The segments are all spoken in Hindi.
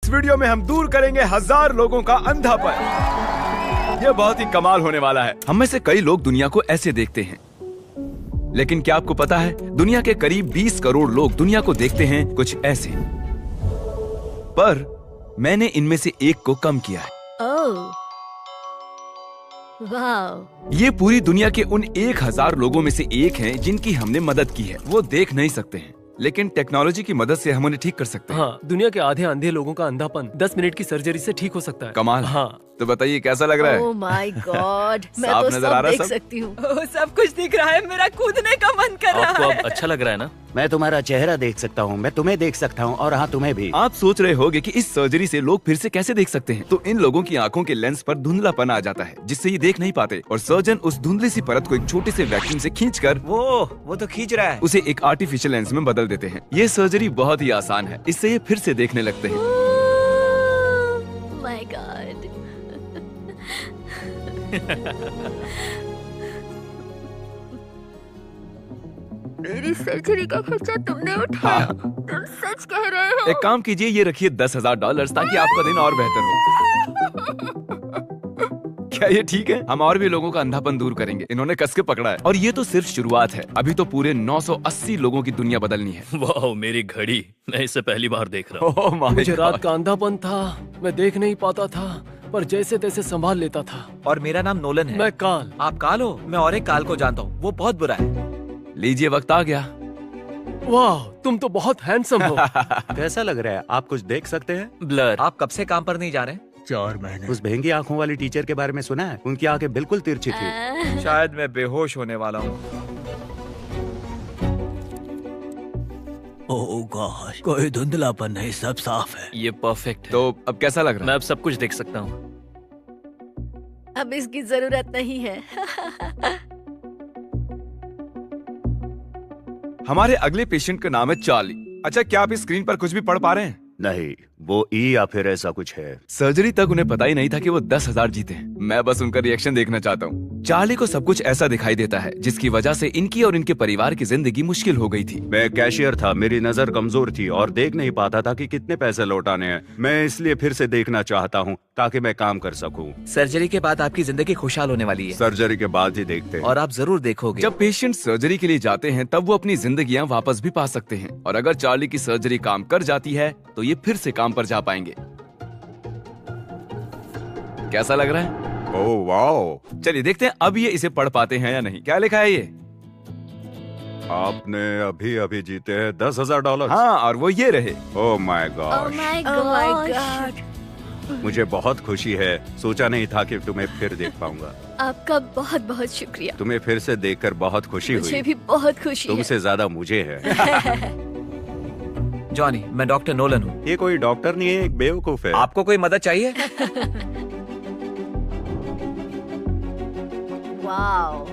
इस वीडियो में हम दूर करेंगे 1000 लोगों का अंधापन। यह बहुत ही कमाल होने वाला है। हम में से कई लोग दुनिया को ऐसे देखते हैं, लेकिन क्या आपको पता है दुनिया के करीब 20 करोड़ लोग दुनिया को देखते हैं कुछ ऐसे। पर मैंने इनमें से एक को कम किया है। ओह, वाह। ये पूरी दुनिया के उन 1000 लोगों में से एक हैं जिनकी हमने मदद की है। वो देख नहीं सकते हैं, लेकिन टेक्नोलॉजी की मदद से हम उन्हें ठीक कर सकते हैं। हाँ, दुनिया के आधे अंधे लोगों का अंधापन 10 मिनट की सर्जरी से ठीक हो सकता है। कमाल। हाँ, तो बताइए कैसा लग रहा है? ओह माय गॉड, मैं साफ तो नजर आ सब रहा है देख सब? सकती हूँ। ओह, सब कुछ दिख रहा है, मेरा कूदने का मन कर रहा आपको है। अब अच्छा लग रहा है ना? मैं तुम्हारा चेहरा देख सकता हूँ, मैं तुम्हें देख सकता हूँ और हाँ तुम्हें भी। आप सोच रहे होंगे कि इस सर्जरी से लोग फिर से कैसे देख सकते हैं। तो इन लोगों की आंखों के लेंस पर धुंधलापन आ जाता है, जिससे ये देख नहीं पाते, और सर्जन उस धुंधली सी परत को एक छोटे से वैक्यूम से खींचकर वो तो खींच रहा है। उसे एक आर्टिफिशियल लेंस में बदल देते हैं। ये सर्जरी बहुत ही आसान है, इससे ये फिर से देखने लगते हैं। My God. मेरी सर्जरी का खर्चा तुमने उठाया। हाँ। तुम सच कह रहे हो? एक काम कीजिए, ये रखिए $10,000 ताकि आपका दिन और बेहतर हो। क्या ये ठीक है? हम और भी लोगों का अंधापन दूर करेंगे। इन्होंने कस के पकड़ा है, और ये तो सिर्फ शुरुआत है। अभी तो पूरे 980 लोगों की दुनिया बदलनी है। वाह, मेरी घड़ी, मैं इसे पहली बार देख रहा हूँ। ओह माय मुझे रात गॉड। का अंधापन था, मैं देख नहीं पाता था, पर जैसे तैसे संभाल लेता था। और मेरा नाम नोलन है। मैं काल। आप काल हो? मैं और एक काल को जानता हूँ, वो बहुत बुरा है। लीजिए, वक्त आ गया। वाह, तुम तो बहुत हैंडसम हो। कैसा लग रहा है? आप कुछ देख सकते हैं? ब्लर। आप कब से काम पर नहीं जा रहे? 4 महीने। उस भेंगी आंखों वाली टीचर के बारे में सुना है? उनकी आंखें बिल्कुल तिरछी थी। शायद मैं बेहोश होने वाला हूँ। ओह गॉड, कोई धुंधलापन नहीं, सब साफ है। ये परफेक्ट है। तो अब कैसा लग रहा मैं है? अब सब कुछ देख सकता हूँ। अब इसकी जरूरत नहीं है। हमारे अगले पेशेंट का नाम है चार्ली। अच्छा, क्या आप इस स्क्रीन पर कुछ भी पढ़ पा रहे हैं? नहीं, वो ई या फिर ऐसा कुछ है। सर्जरी तक उन्हें पता ही नहीं था कि वो 10,000 जीते हैं। मैं बस उनका रिएक्शन देखना चाहता हूँ। चार्ली को सब कुछ ऐसा दिखाई देता है जिसकी वजह से इनकी और इनके परिवार की जिंदगी मुश्किल हो गई थी। मैं कैशियर था, मेरी नजर कमजोर थी और देख नहीं पाता था कि कितने पैसे लौटाने हैं। मैं इसलिए फिर से देखना चाहता हूँ ताकि मैं काम कर सकूँ। सर्जरी के बाद आपकी जिंदगी खुशहाल होने वाली है सर्जरी के बाद ही देखते हैं। और आप जरूर देखोगे। जब पेशेंट सर्जरी के लिए जाते हैं तब वो अपनी जिंदगियां वापस भी पा सकते हैं, और अगर चार्ली की सर्जरी काम कर जाती है तो ये फिर से काम पर जा पाएंगे। कैसा लग रहा है? ओह वाओ, चलिए देखते हैं अब ये इसे पढ़ पाते हैं या नहीं। क्या लिखा है ये? आपने अभी अभी जीते हैं $10,000। हाँ, और वो ये रहे। Oh my oh God, my Oh my God. मुझे बहुत खुशी है। सोचा नहीं था कि तुम्हें फिर देख पाऊंगा। आपका बहुत बहुत शुक्रिया। तुम्हें फिर से देखकर बहुत खुशी मुझे हुई। भी बहुत खुशी है। तुमसे ज्यादा मुझे है। जॉनी, मैं डॉक्टर नोलन हूँ। ये कोई डॉक्टर नहीं है, एक बेवकूफ है। आपको कोई मदद चाहिए? वाओ।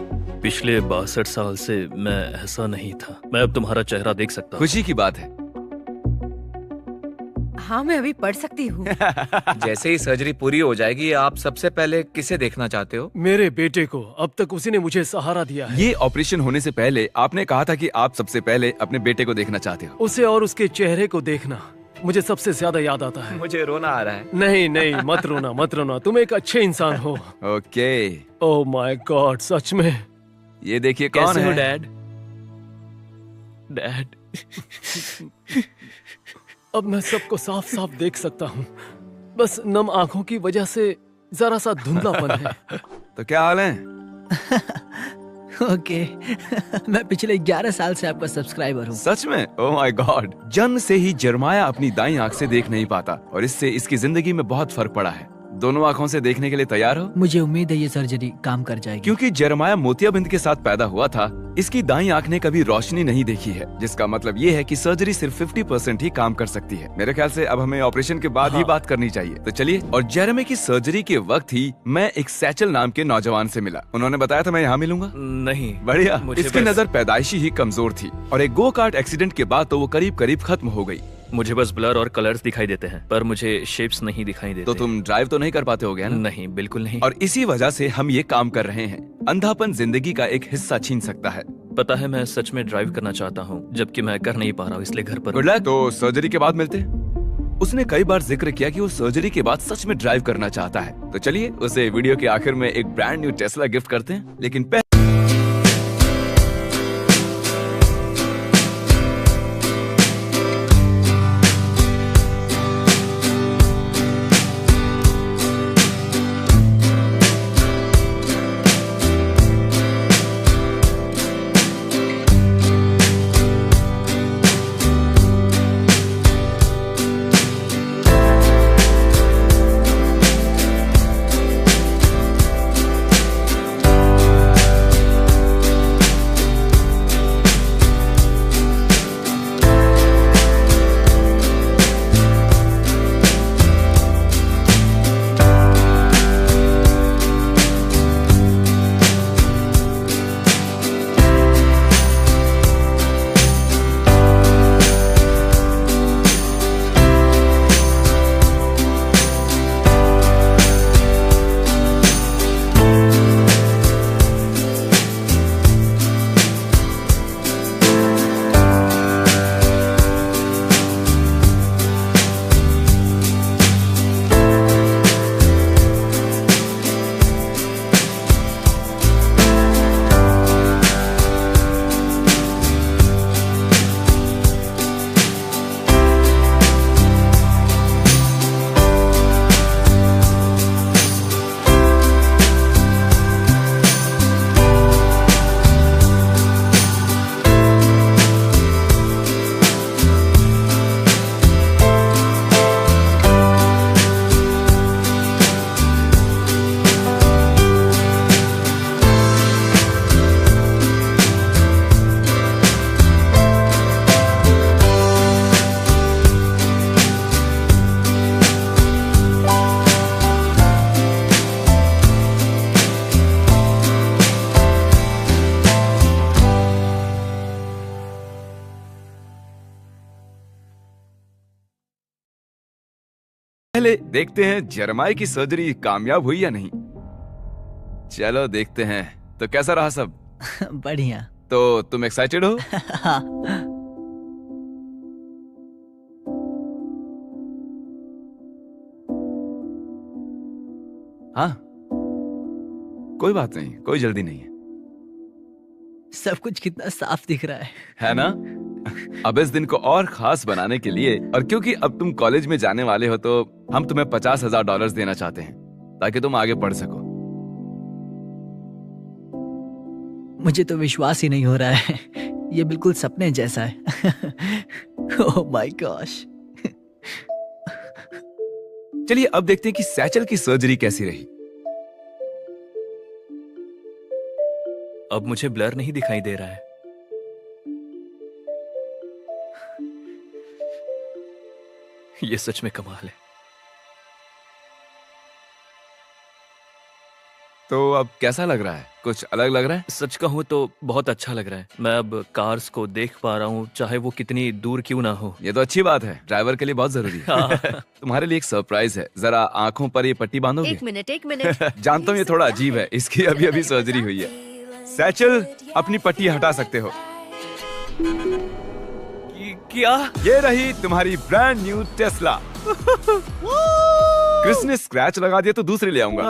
पिछले 62 साल से मैं ऐसा नहीं था। मैं अब तुम्हारा चेहरा देख सकता हूँ। खुशी की बात है। हाँ, मैं अभी पढ़ सकती हूँ। जैसे ही सर्जरी पूरी हो जाएगी, आप सबसे पहले किसे देखना चाहते हो? मेरे बेटे को। अब तक उसी ने मुझे सहारा दिया है। ये ऑपरेशन होने से पहले आपने कहा था कि आप सबसे पहले अपने बेटे को देखना चाहते हो। उसे और उसके चेहरे को देखना मुझे सबसे ज्यादा याद आता है। मुझे रोना आ रहा है। नहीं नहीं, मत रोना मत रोना, तुम एक अच्छे इंसान हो। ओके, ओह माय गॉड, सच में। ये देखिए कौन कैसे हो है? डैड? डैड, अब मैं सबको साफ साफ देख सकता हूँ, बस नम आंखों की वजह से जरा सा धुंधलापन है। तो क्या हाल है? ओके। मैं पिछले 11 साल से आपका सब्सक्राइबर हूँ। सच में? Oh my God. जन्म से ही जरमाया अपनी दाईं आंख से देख नहीं पाता, और इससे इसकी जिंदगी में बहुत फर्क पड़ा है। दोनों आंखों से देखने के लिए तैयार हो? मुझे उम्मीद है ये सर्जरी काम कर जाएगी। क्योंकि जरमाया मोतियाबिंद के साथ पैदा हुआ था, इसकी दाईं आंख ने कभी रोशनी नहीं देखी है, जिसका मतलब ये है कि सर्जरी सिर्फ 50% ही काम कर सकती है। मेरे ख्याल से अब हमें ऑपरेशन के बाद ही बात करनी चाहिए। तो चलिए। और जेरेमी की सर्जरी के वक्त ही मैं एक सैचल नाम के नौजवान से मिला। उन्होंने बताया था मैं यहाँ मिलूंगा। नहीं। बढ़िया। मुझे इसकी बस- नजर पैदाइशी ही कमजोर थी, और एक गो कार्ट एक्सीडेंट के बाद तो वो करीब करीब खत्म हो गई। मुझे बस ब्लर और कलर्स दिखाई देते हैं, पर मुझे शेप्स नहीं दिखाई देते। तो तुम ड्राइव तो नहीं कर पाते होगे ना? नहीं, बिल्कुल नहीं। और इसी वजह से हम ये काम कर रहे हैं। अंधापन जिंदगी का एक हिस्सा छीन सकता है। पता है, मैं सच में ड्राइव करना चाहता हूँ, जबकि मैं कर नहीं पा रहा हूँ, इसलिए घर पर गुड लक। तो सर्जरी के बाद मिलते हैं। उसने कई बार जिक्र किया कि वो सर्जरी के बाद सच में ड्राइव करना चाहता है। तो चलिए उसे वीडियो के आखिर में एक ब्रांड न्यू टेस्ला गिफ्ट करते हैं। लेकिन पहले देखते हैं जरमाई की सर्जरी कामयाब हुई या नहीं। चलो देखते हैं। तो कैसा रहा सब? बढ़िया। तो तुम एक्साइटेड हो? हाँ। हाँ, कोई बात नहीं, कोई जल्दी नहीं है। सब कुछ कितना साफ दिख रहा है ना? अब इस दिन को और खास बनाने के लिए, और क्योंकि अब तुम कॉलेज में जाने वाले हो, तो हम तुम्हें $50,000 देना चाहते हैं ताकि तुम आगे पढ़ सको। मुझे तो विश्वास ही नहीं हो रहा है। ये बिल्कुल सपने जैसा है। Oh my gosh. चलिए अब देखते हैं कि सैचल की सर्जरी कैसी रही। अब मुझे ब्लर नहीं दिखाई दे रहा है। ये सच में कमाल है। तो अब कैसा लग रहा है? कुछ अलग लग रहा है? सच कहूं तो बहुत अच्छा लग रहा है। मैं अब कार्स को देख पा रहा हूं, चाहे वो कितनी दूर क्यों ना हो। ये तो अच्छी बात है, ड्राइवर के लिए बहुत जरूरी है। तुम्हारे लिए एक सरप्राइज है। जरा आंखों पर ये पट्टी बांधोगे? एक मिनट। जानता हूँ ये थोड़ा अजीब है, इसकी अभी अभी सर्जरी हुई है। सैचल, अपनी पट्टी हटा सकते हो। क्या? ये रही तुम्हारी ब्रांड न्यू टेस्ला। क्रिस ने स्क्रैच लगा दिया तो दूसरी ले आऊंगा।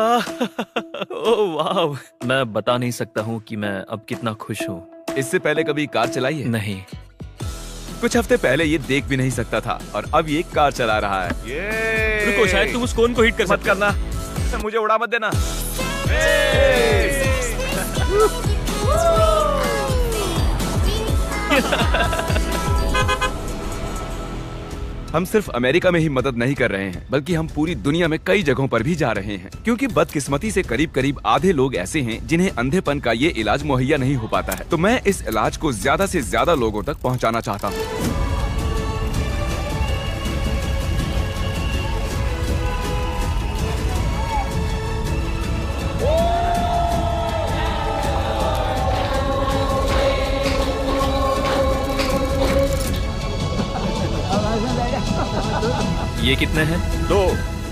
ओह वाव। मैं बता नहीं सकता हूँ कि मैं अब कितना खुश हूँ। इससे पहले कभी कार चलाई है? नहीं। कुछ हफ्ते पहले ये देख भी नहीं सकता था और अब ये कार चला रहा है। रुको, शायद तुम उस कोन को हिट कर मत करना, मुझे उड़ा मत देना। हम सिर्फ अमेरिका में ही मदद नहीं कर रहे हैं, बल्कि हम पूरी दुनिया में कई जगहों पर भी जा रहे हैं, क्योंकि बदकिस्मती से करीब करीब आधे लोग ऐसे हैं जिन्हें अंधेपन का ये इलाज मुहैया नहीं हो पाता है। तो मैं इस इलाज को ज्यादा से ज्यादा लोगों तक पहुंचाना चाहता हूं। ये कितने हैं? 2।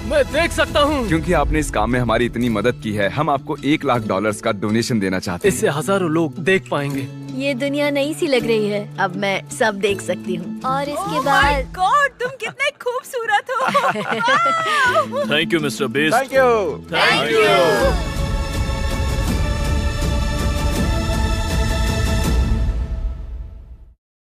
मैं देख सकता हूँ। क्योंकि आपने इस काम में हमारी इतनी मदद की है, हम आपको $1 लाख का डोनेशन देना चाहते हैं। इससे हजारों लोग देख पाएंगे। ये दुनिया नई सी लग रही है। अब मैं सब देख सकती हूँ और इसके बाद गॉड, तुम कितने खूबसूरत हो। Thank you mister beast. Thank you. Thank you.